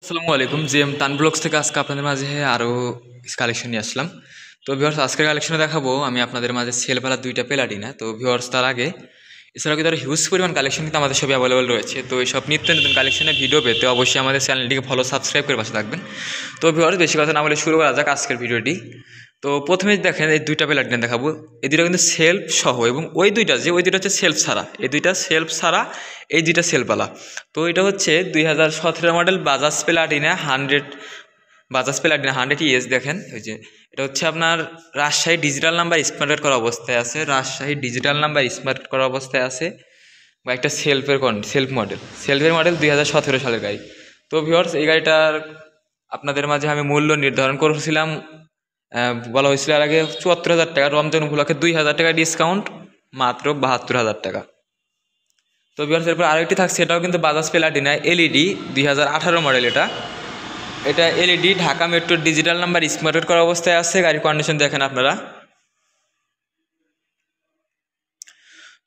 আসসালামু আলাইকুম। জিএম তান ব্লগস থেকে আজকে আপনাদের মাঝে আরও কালেকশন নিয়ে আসলাম। তো ভিউয়ার্স, আজকের কালেকশনে দেখাবো আমি আপনাদের মাঝে সেলফালা দুইটা প্লাটিনা। তো ভিউয়ার্স, তার আগে এছাড়াও কিন্তু আরও হিউজ পরিমাণ কালেকশন কিন্তু আমাদের সবই অ্যাভেলেবল রয়েছে। তো এইসব নিত্য নতুন কালেকশনের ভিডিও পেতে অবশ্যই আমাদের চ্যানেলটিকে ফলো সাবস্ক্রাইব করে পাশে থাকবেন। তো ভিউয়ার্স, বেশি কথা না বলে শুরু করা যাক আজকের ভিডিওটি। তো প্রথমে দেখেন, এই দুইটা প্লাটিনা দেখাবো। এই দুইটা কিন্তু সেলফ সহ, এবং ওই দুইটা হচ্ছে সেলফ ছাড়া, এই দুইটা সেলফ ছাড়া, এই দুইটা সেলফওয়ালা। তো এটা হচ্ছে 2017 মডেল বাজাজ প্লাটিনা 100 দেখেন। ওই যে এটা হচ্ছে আপনার রাজশাহী ডিজিটাল নাম্বার স্মার্ট করা অবস্থায় আছে, রাজশাহী ডিজিটাল নাম্বার স্মার্ট করা অবস্থায় আছে, বা একটা সেলফের মডেল 2017 সালের গাড়ি। তো ভিউয়ার্স, এই গাড়িটার আপনাদের মাঝে আমি মূল্য নির্ধারণ করেছিলাম, বলা হয়েছিল আর আগে 74,000 টাকা। রমজান উপলক্ষে 2,000 টাকা ডিসকাউন্ট, মাত্র 72,000 টাকা। তো ভিউয়ার্স, এরপর আরেকটি থাকছে, এটাও কিন্তু বাজাজ প্লাটিনা এলইডি 2018 মডেল। এটা LED Dhaka metro digital number smart করা অবস্থায় আছে। গাড়ির কন্ডিশন দেখেন আপনারা।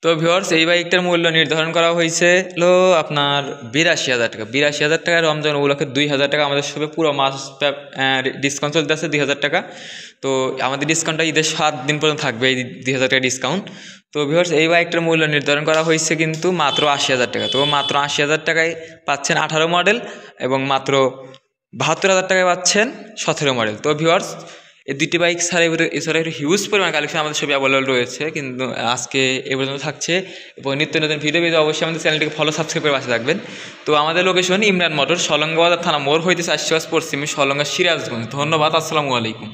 তো ভিউয়ার্স, এই বাইকটার মূল্য নির্ধারণ করা হয়েছে হলো আপনার 82,000 টাকা। 82,000 টাকা। রমজান উপলক্ষে 2,000 টাকা আমাদের সবে পুরো মাস ডিসকাউন্ট চলতে আছে, 2,000 টাকা। তো আমাদের ডিসকাউন্টটা ঈদের 7 দিন পর্যন্ত থাকবে, এই 2,000 টাকা ডিসকাউন্ট। তো ভিউয়ার্স, এই বাইকটার মূল্য নির্ধারণ করা হয়েছে কিন্তু মাত্র 80,000 টাকা। তো মাত্র 80,000 টাকায় পাচ্ছেন 18 মডেল, এবং মাত্র 72,000 টাকায় পাচ্ছেন 17 মডেল। তো ভিউয়ার্স, এই দুটি বাইক ছাড়া এছাড়া একটু হিউজ পরিমাণ কালেকশন আমাদের সবই অ্যাভেলেবল রয়েছে, কিন্তু আজকে এ পর্যন্ত থাকছে। এবং নিত্য নতুন ভিডিও পেতে অবশ্যই আমাদের চ্যানেলটিকে ফলো সাবস্ক্রাইব করে পাশে থাকবেন। তো আমাদের লোকেশন ইমরান মোটর, সলঙ্গাবাজার থানা মোড় হইতে 400 পশ্চিমে, সলঙ্গা, সিরাজগঞ্জ। ধন্যবাদ। আসসালামু আলাইকুম।